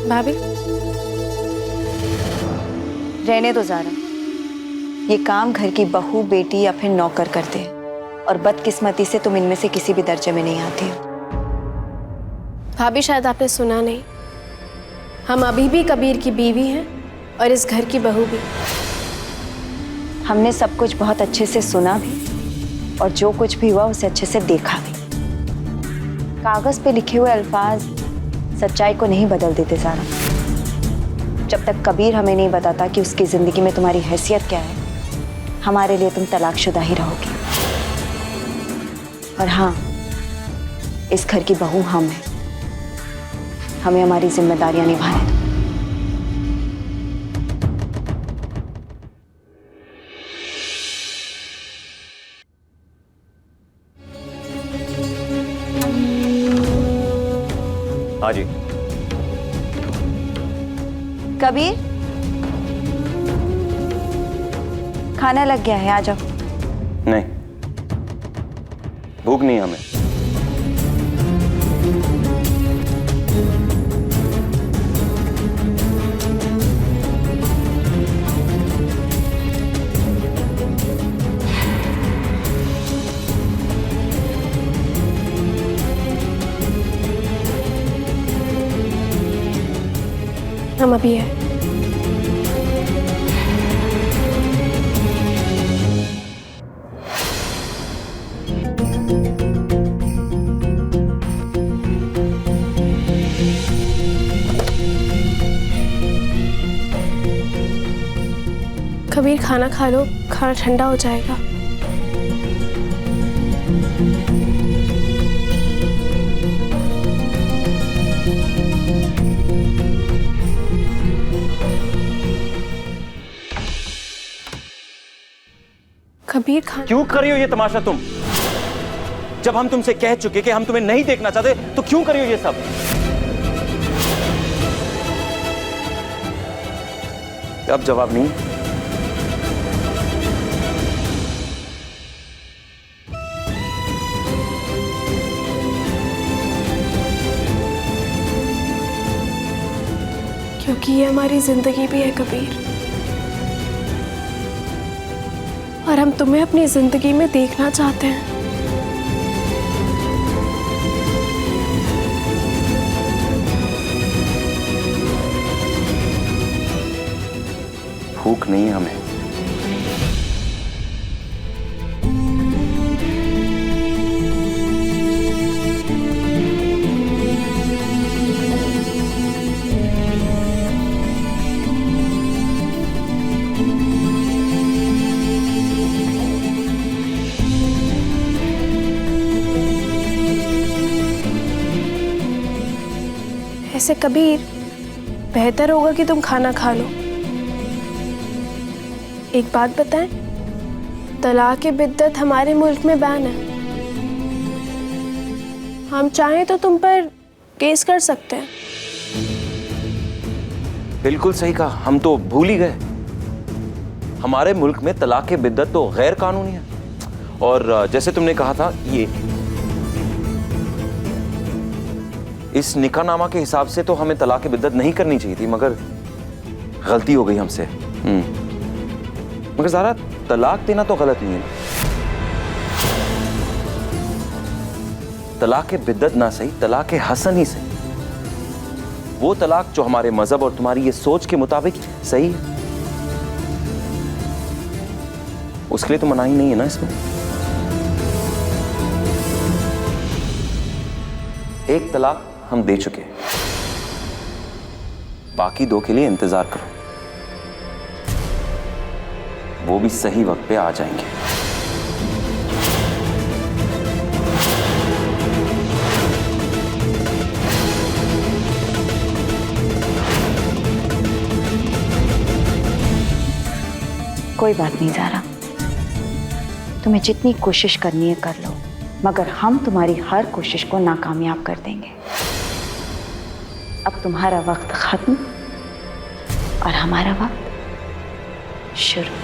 भाभी, रहने दो ज़ारा। ये काम घर की बहू, बेटी या फिर नौकर करते हैं, और बदकिस्मती से तुम इनमें से किसी भी दर्जे में नहीं आती हो। भाभी शायद आपने सुना नहीं, हम अभी भी कबीर की बीवी हैं और इस घर की बहू भी। हमने सब कुछ बहुत अच्छे से सुना भी, और जो कुछ भी हुआ उसे अच्छे से देखा भी। कागज पे लिखे हुए अल्फाज सच्चाई को नहीं बदल देते ज़ारा। जब तक कबीर हमें नहीं बताता कि उसकी जिंदगी में तुम्हारी हैसियत क्या है, हमारे लिए तुम तलाकशुदा ही रहोगी। और हाँ, इस घर की बहू हम हैं, हमें हमारी जिम्मेदारियां निभाने दो। हाँ जी। कबीर, खाना लग गया है, आ जाओ। नहीं, भूख नहीं हमें। हम अभी है। कबीर खाना खा लो, खाना ठंडा हो जाएगा। कबीर खाना क्यों कर रही हो ये तमाशा तुम? जब हम तुमसे कह चुके कि हम तुम्हें नहीं देखना चाहते, तो क्यों कर रही हो ये सब? अब जवाब नहीं। क्योंकि ये हमारी जिंदगी भी है कबीर, और हम तुम्हें अपनी जिंदगी में देखना चाहते हैं। भूख नहीं है हमें। ऐसे कबीर, बेहतर होगा कि तुम खाना खा लो। एक बात बताएं, तलाक बिद्दत हमारे मुल्क में बैन है। हम चाहें तो तुम पर केस कर सकते हैं। बिल्कुल सही कहा, हम तो भूल ही गए। हमारे मुल्क में तलाक बिद्दत तो गैर कानूनी है, और जैसे तुमने कहा था, ये इस निकाहनामा के हिसाब से तो हमें तलाक बिद्दत नहीं करनी चाहिए थी, मगर गलती हो गई हमसे। मगर ज़ारा, तलाक देना तो गलत नहीं है ना। तलाक बिद्दत ना सही, तलाक हसन ही सही। वो तलाक जो हमारे मजहब और तुम्हारी ये सोच के मुताबिक सही है, उसके लिए तो मनाही नहीं है ना इसमें। एक तलाक हम दे चुके हैं, बाकी दो के लिए इंतजार करो, वो भी सही वक्त पे आ जाएंगे। कोई बात नहीं ज़ारा, तुम्हें जितनी कोशिश करनी है कर लो, मगर हम तुम्हारी हर कोशिश को नाकामयाब कर देंगे। अब तुम्हारा वक्त खत्म और हमारा वक्त शुरू।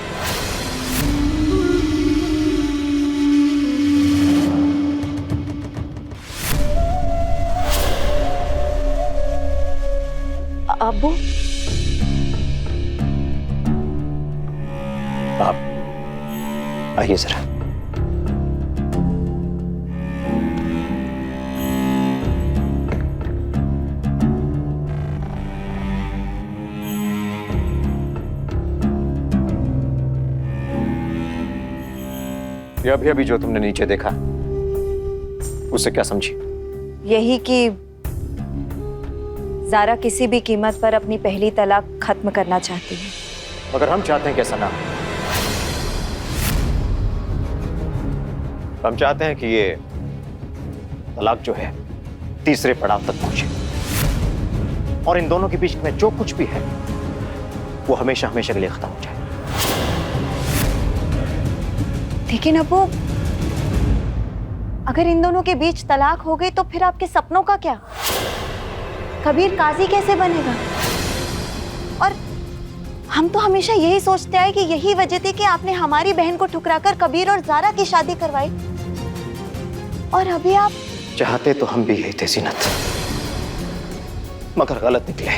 अब्बू, आप आइए जरा। ये अभी जो तुमने नीचे देखा उससे क्या समझी? यही कि ज़ारा किसी भी कीमत पर अपनी पहली तलाक खत्म करना चाहती है। मगर हम चाहते हैं कि ऐसा ना हो। हम चाहते हैं कि ये तलाक जो है तीसरे पड़ाव तक पहुंचे और इन दोनों के बीच में जो कुछ भी है वो हमेशा हमेशा के लिए खत्म हो जाए। लेकिन अब्बू, अगर इन दोनों के बीच तलाक हो गई तो फिर आपके सपनों का क्या? कबीर काजी कैसे बनेगा? और हम तो हमेशा यही सोचते आए कि यही वजह थी कि आपने हमारी बहन को ठुकराकर कबीर और ज़ारा की शादी करवाई, और अभी आप चाहते तो हम भी यही थे जीनत, मगर गलत निकले।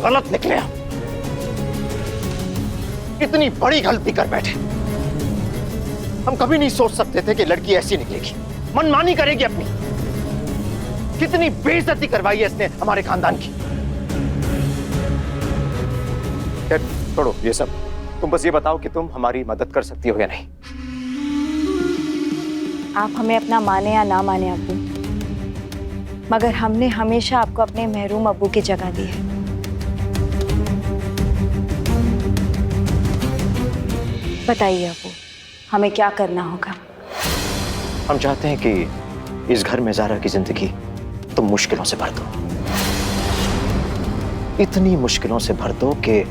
गलत निकले हम। इतनी बड़ी गलती कर बैठे। हम कभी नहीं सोच सकते थे कि लड़की ऐसी निकलेगी, मनमानी करेगी अपनी। कितनी बेइज्जती करवाई है इसने हमारे खानदान की। छोड़ो ये सब, तुम बस ये बताओ कि तुम हमारी मदद कर सकती हो या नहीं। आप हमें अपना माने या ना माने अब्बू, मगर हमने हमेशा आपको अपने महरूम अब्बू की जगह दी है। बताइए अब्बू, हमें क्या करना होगा? हम चाहते हैं कि इस घर में ज़ारा की जिंदगी तुम मुश्किलों से भर दो। इतनी मुश्किलों से भर दो कि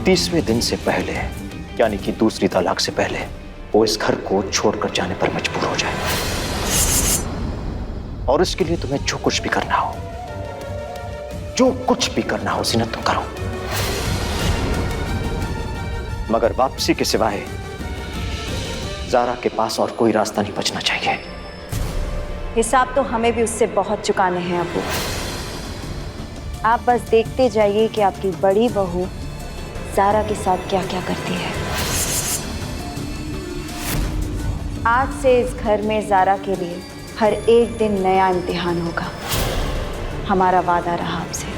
30वें दिन से पहले, यानी कि दूसरी तलाक से पहले, वो इस घर को छोड़कर जाने पर मजबूर हो जाए। और इसके लिए तुम्हें जो कुछ भी करना हो, जो कुछ भी करना हो जीनत, तुम करो। मगर वापसी के सिवाय ज़ारा के पास और कोई रास्ता नहीं बचना चाहिए। हिसाब तो हमें भी उससे बहुत चुकाने हैं अब्बू। आप बस देखते जाइए कि आपकी बड़ी बहू ज़ारा के साथ क्या क्या करती है। आज से इस घर में ज़ारा के लिए हर एक दिन नया इम्तिहान होगा। हमारा वादा रहा आपसे।